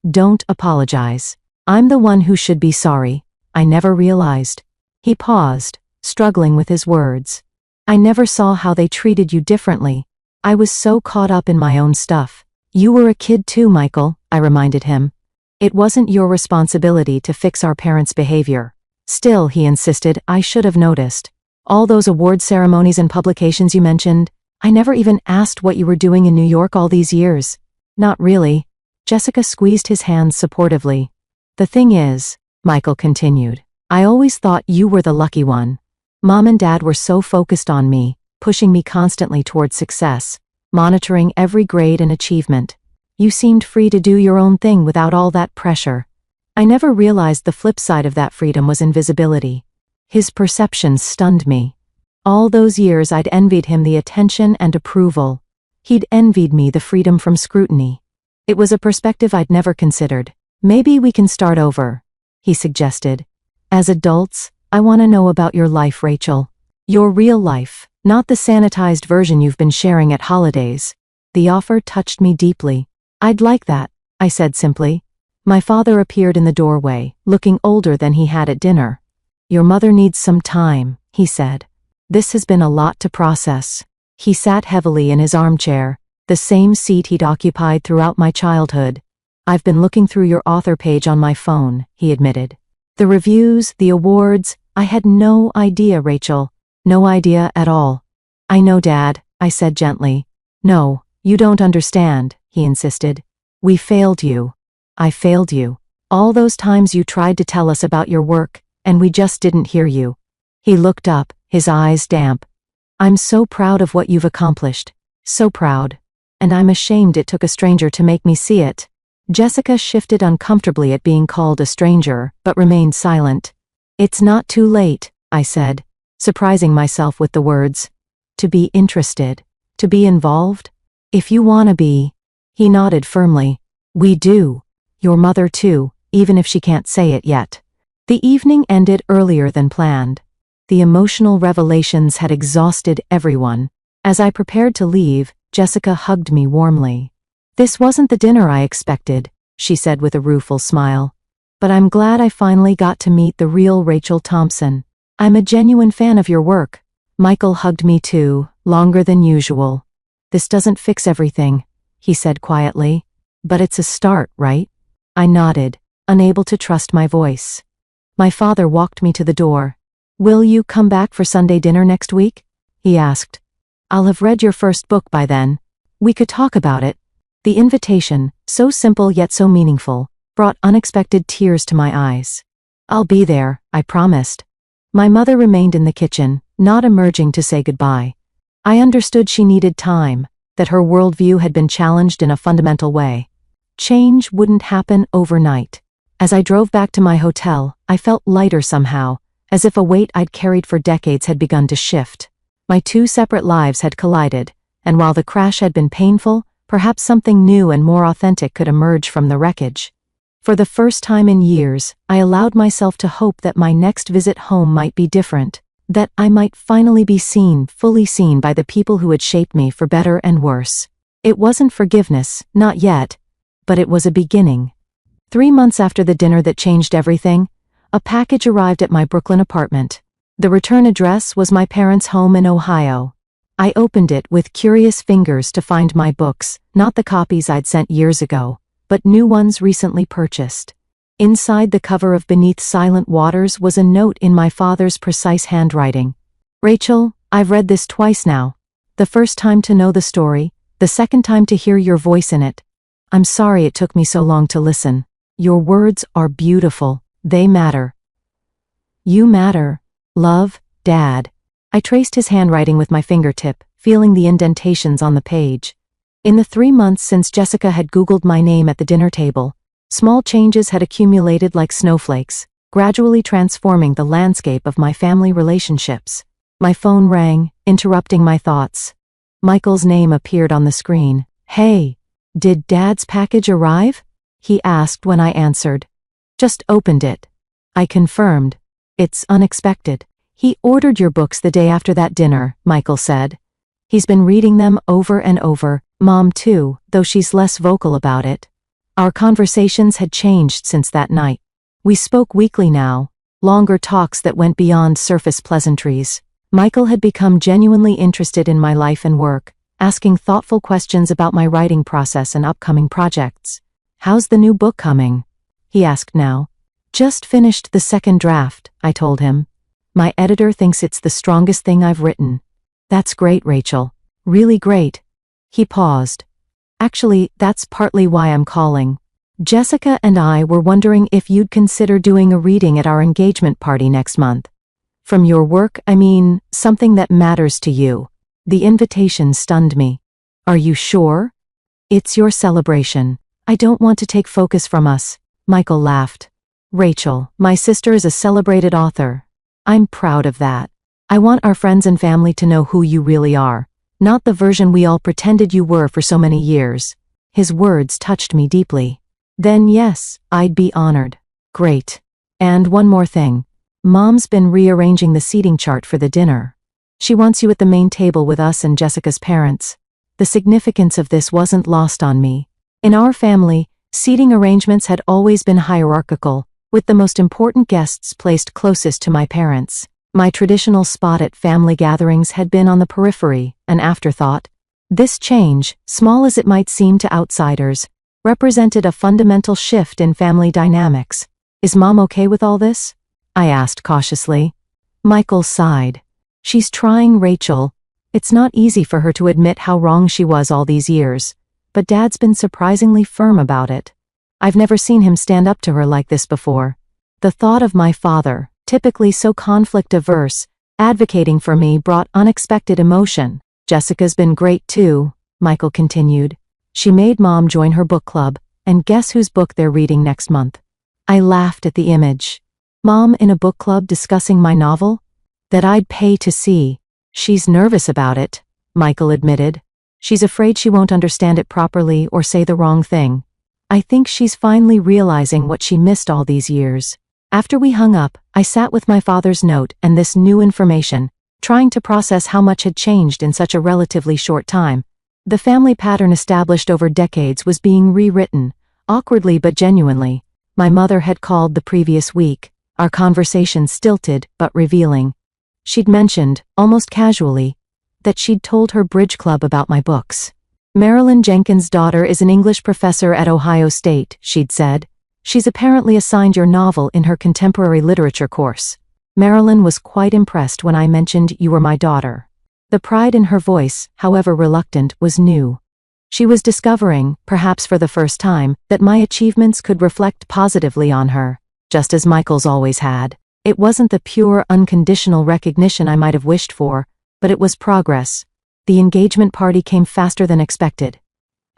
Don't apologize. I'm the one who should be sorry. I never realized. He paused, struggling with his words. I never saw how they treated you differently. I was so caught up in my own stuff. You were a kid too, Michael, I reminded him. It wasn't your responsibility to fix our parents' behavior. Still, he insisted, I should have noticed. All those award ceremonies and publications you mentioned, I never even asked what you were doing in New York all these years. Not really. Jessica squeezed his hands supportively. The thing is, Michael continued, I always thought you were the lucky one. Mom and Dad were so focused on me, pushing me constantly toward success, monitoring every grade and achievement. You seemed free to do your own thing without all that pressure. I never realized the flip side of that freedom was invisibility. His perceptions stunned me. All those years I'd envied him the attention and approval. He'd envied me the freedom from scrutiny. It was a perspective I'd never considered. Maybe we can start over, he suggested. As adults, I want to know about your life, Rachel. Your real life, not the sanitized version you've been sharing at holidays. The offer touched me deeply. I'd like that, I said simply. My father appeared in the doorway, looking older than he had at dinner. Your mother needs some time, he said. This has been a lot to process. He sat heavily in his armchair, the same seat he'd occupied throughout my childhood. I've been looking through your author page on my phone, he admitted. The reviews, the awards, I had no idea, Rachel. No idea at all. I know, Dad, I said gently. No, you don't understand, he insisted. We failed you. I failed you. All those times you tried to tell us about your work, and we just didn't hear you. He looked up, his eyes damp. I'm so proud of what you've accomplished. So proud. And I'm ashamed it took a stranger to make me see it. Jessica shifted uncomfortably at being called a stranger, but remained silent. It's not too late, I said, surprising myself with the words. To be interested. To be involved. If you wanna be. He nodded firmly. We do. Your mother too, even if she can't say it yet. The evening ended earlier than planned. The emotional revelations had exhausted everyone. As I prepared to leave, Jessica hugged me warmly. This wasn't the dinner I expected, she said with a rueful smile. But I'm glad I finally got to meet the real Rachel Thompson. I'm a genuine fan of your work. Michael hugged me too, longer than usual. This doesn't fix everything, he said quietly. But it's a start, right? I nodded, unable to trust my voice. My father walked me to the door. Will you come back for Sunday dinner next week? He asked. I'll have read your first book by then. We could talk about it. The invitation, so simple yet so meaningful, brought unexpected tears to my eyes. I'll be there, I promised. My mother remained in the kitchen, not emerging to say goodbye. I understood she needed time, that her worldview had been challenged in a fundamental way. Change wouldn't happen overnight. As I drove back to my hotel, I felt lighter somehow, as if a weight I'd carried for decades had begun to shift. My two separate lives had collided, and while the crash had been painful, perhaps something new and more authentic could emerge from the wreckage. For the first time in years, I allowed myself to hope that my next visit home might be different, that I might finally be seen, fully seen by the people who had shaped me for better and worse. It wasn't forgiveness, not yet, but it was a beginning. 3 months after the dinner that changed everything, a package arrived at my Brooklyn apartment. The return address was my parents' home in Ohio. I opened it with curious fingers to find my books, not the copies I'd sent years ago, but new ones recently purchased. Inside the cover of Beneath Silent Waters was a note in my father's precise handwriting. Rachel, I've read this twice now. The first time to know the story, the second time to hear your voice in it. I'm sorry it took me so long to listen. Your words are beautiful. They matter. You matter. Love, Dad. I traced his handwriting with my fingertip, feeling the indentations on the page. In the 3 months since Jessica had Googled my name at the dinner table, small changes had accumulated like snowflakes, gradually transforming the landscape of my family relationships. My phone rang, interrupting my thoughts. Michael's name appeared on the screen. Hey, did Dad's package arrive? He asked when I answered. Just opened it. I confirmed. It's unexpected. He ordered your books the day after that dinner, Michael said. He's been reading them over and over, Mom too, though she's less vocal about it. Our conversations had changed since that night. We spoke weekly now, longer talks that went beyond surface pleasantries. Michael had become genuinely interested in my life and work, asking thoughtful questions about my writing process and upcoming projects. How's the new book coming? He asked now. Just finished the second draft, I told him. My editor thinks it's the strongest thing I've written. That's great, Rachel. Really great. He paused. Actually, that's partly why I'm calling. Jessica and I were wondering if you'd consider doing a reading at our engagement party next month. From your work, I mean, something that matters to you. The invitation stunned me. Are you sure? It's your celebration. I don't want to take focus from us. Michael laughed. Rachel, my sister is a celebrated author. I'm proud of that. I want our friends and family to know who you really are, not the version we all pretended you were for so many years. His words touched me deeply. Then yes, I'd be honored. Great. And one more thing. Mom's been rearranging the seating chart for the dinner. She wants you at the main table with us and Jessica's parents. The significance of this wasn't lost on me. In our family, seating arrangements had always been hierarchical, with the most important guests placed closest to my parents. My traditional spot at family gatherings had been on the periphery, an afterthought. This change, small as it might seem to outsiders, represented a fundamental shift in family dynamics. Is Mom okay with all this? I asked cautiously. Michael sighed. She's trying, Rachel. It's not easy for her to admit how wrong she was all these years, but Dad's been surprisingly firm about it. I've never seen him stand up to her like this before. The thought of my father, typically so conflict-averse, advocating for me brought unexpected emotion. Jessica's been great too, Michael continued. She made Mom join her book club, and guess whose book they're reading next month? I laughed at the image. Mom in a book club discussing my novel? That I'd pay to see. She's nervous about it, Michael admitted. She's afraid she won't understand it properly or say the wrong thing. I think she's finally realizing what she missed all these years. After we hung up, I sat with my father's note and this new information, trying to process how much had changed in such a relatively short time. The family pattern established over decades was being rewritten, awkwardly but genuinely. My mother had called the previous week, our conversation stilted but revealing. She'd mentioned, almost casually, that she'd told her bridge club about my books. Marilyn Jenkins' daughter is an English professor at Ohio State, she'd said. She's apparently assigned your novel in her contemporary literature course. Marilyn was quite impressed when I mentioned you were my daughter. The pride in her voice, however reluctant, was new. She was discovering, perhaps for the first time, that my achievements could reflect positively on her, just as Michael's always had. It wasn't the pure, unconditional recognition I might have wished for, but it was progress. The engagement party came faster than expected.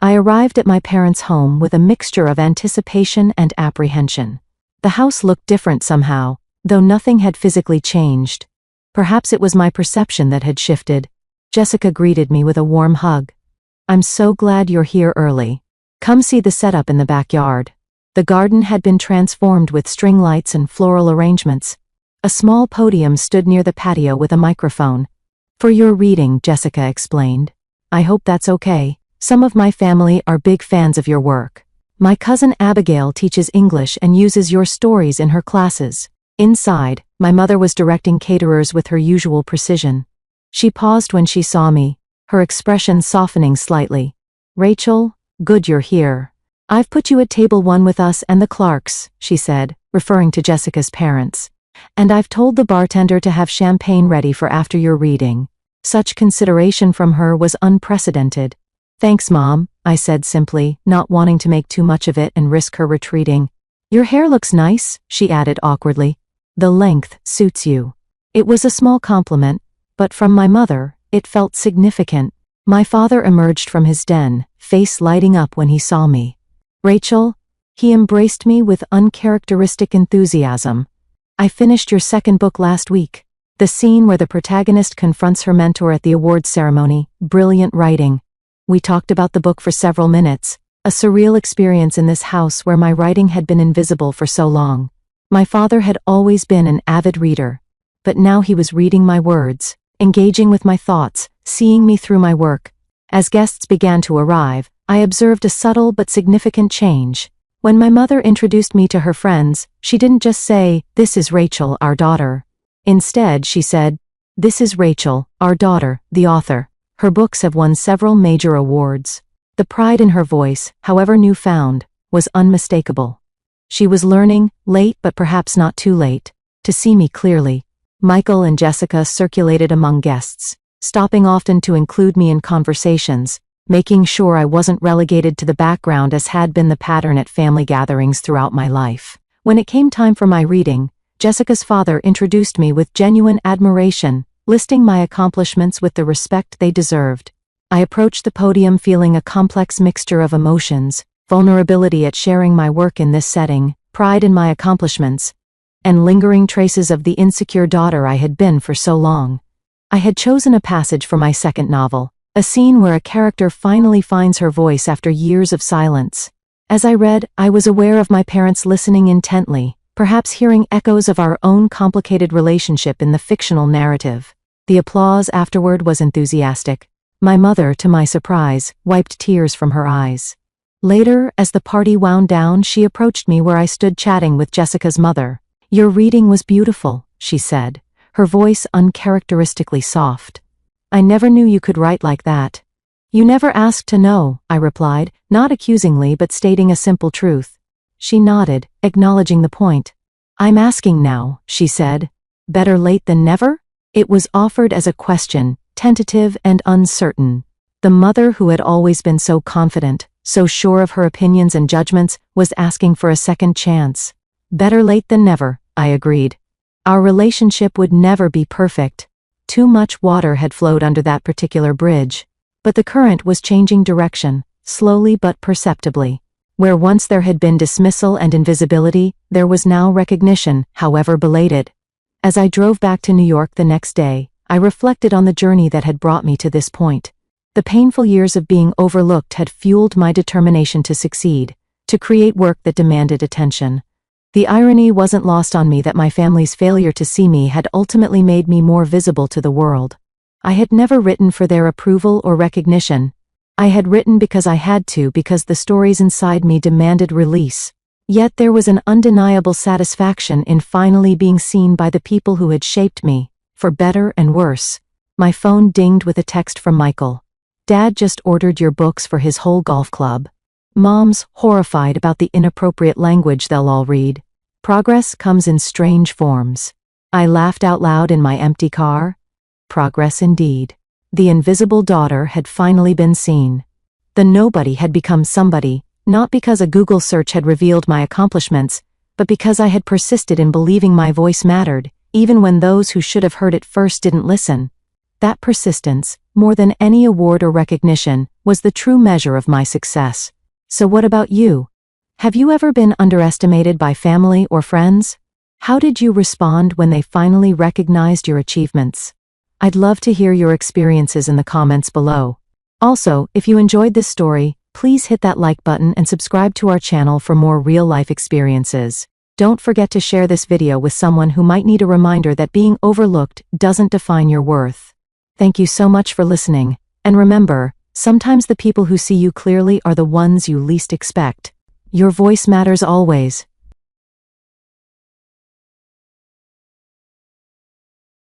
I arrived at my parents' home with a mixture of anticipation and apprehension. The house looked different somehow, though nothing had physically changed. Perhaps it was my perception that had shifted. Jessica greeted me with a warm hug. I'm so glad you're here early. Come see the setup in the backyard. The garden had been transformed with string lights and floral arrangements. A small podium stood near the patio with a microphone. For your reading, Jessica explained. I hope that's okay. Some of my family are big fans of your work. My cousin Abigail teaches English and uses your stories in her classes. Inside, my mother was directing caterers with her usual precision. She paused when she saw me, her expression softening slightly. Rachel, good you're here. I've put you at table 1 with us and the Clarks, she said, referring to Jessica's parents. And I've told the bartender to have champagne ready for after your reading. Such consideration from her was unprecedented. Thanks, Mom, I said simply, not wanting to make too much of it and risk her retreating. Your hair looks nice, she added awkwardly. The length suits you. It was a small compliment, but from my mother, it felt significant. My father emerged from his den, face lighting up when he saw me. Rachel, he embraced me with uncharacteristic enthusiasm. I finished your second book last week. The scene where the protagonist confronts her mentor at the awards ceremony, brilliant writing. We talked about the book for several minutes, a surreal experience in this house where my writing had been invisible for so long. My father had always been an avid reader, but now he was reading my words, engaging with my thoughts, seeing me through my work. As guests began to arrive, I observed a subtle but significant change. When my mother introduced me to her friends, she didn't just say, "This is Rachel, our daughter." Instead, she said, "This is Rachel, our daughter, the author. Her books have won several major awards." The pride in her voice, however newfound, was unmistakable. She was learning, late but perhaps not too late, to see me clearly. Michael and Jessica circulated among guests, stopping often to include me in conversations, making sure I wasn't relegated to the background as had been the pattern at family gatherings throughout my life. When it came time for my reading, Jessica's father introduced me with genuine admiration, listing my accomplishments with the respect they deserved. I approached the podium feeling a complex mixture of emotions, vulnerability at sharing my work in this setting, pride in my accomplishments, and lingering traces of the insecure daughter I had been for so long. I had chosen a passage for my second novel, a scene where a character finally finds her voice after years of silence. As I read, I was aware of my parents listening intently, perhaps hearing echoes of our own complicated relationship in the fictional narrative. The applause afterward was enthusiastic. My mother, to my surprise, wiped tears from her eyes. Later, as the party wound down, she approached me where I stood chatting with Jessica's mother. "Your reading was beautiful," she said, her voice uncharacteristically soft. "I never knew you could write like that." "You never asked to know," I replied, not accusingly but stating a simple truth. She nodded, acknowledging the point. "I'm asking now," she said. "Better late than never?" It was offered as a question, tentative and uncertain. The mother who had always been so confident, so sure of her opinions and judgments, was asking for a second chance. Better late than never, I agreed. Our relationship would never be perfect. Too much water had flowed under that particular bridge. But the current was changing direction, slowly but perceptibly. Where once there had been dismissal and invisibility, there was now recognition, however belated. As I drove back to New York the next day, I reflected on the journey that had brought me to this point. The painful years of being overlooked had fueled my determination to succeed, to create work that demanded attention. The irony wasn't lost on me that my family's failure to see me had ultimately made me more visible to the world. I had never written for their approval or recognition. I had written because I had to, because the stories inside me demanded release. Yet there was an undeniable satisfaction in finally being seen by the people who had shaped me, for better and worse. My phone dinged with a text from Michael. "Dad just ordered your books for his whole golf club. Mom's horrified about the inappropriate language they'll all read. Progress comes in strange forms." I laughed out loud in my empty car. Progress indeed. The invisible daughter had finally been seen. The nobody had become somebody, not because a Google search had revealed my accomplishments, but because I had persisted in believing my voice mattered, even when those who should have heard it first didn't listen. That persistence, more than any award or recognition, was the true measure of my success. So what about you? Have you ever been underestimated by family or friends? How did you respond when they finally recognized your achievements? I'd love to hear your experiences in the comments below. Also, if you enjoyed this story, please hit that like button and subscribe to our channel for more real-life experiences. Don't forget to share this video with someone who might need a reminder that being overlooked doesn't define your worth. Thank you so much for listening, and remember, sometimes the people who see you clearly are the ones you least expect. Your voice matters always.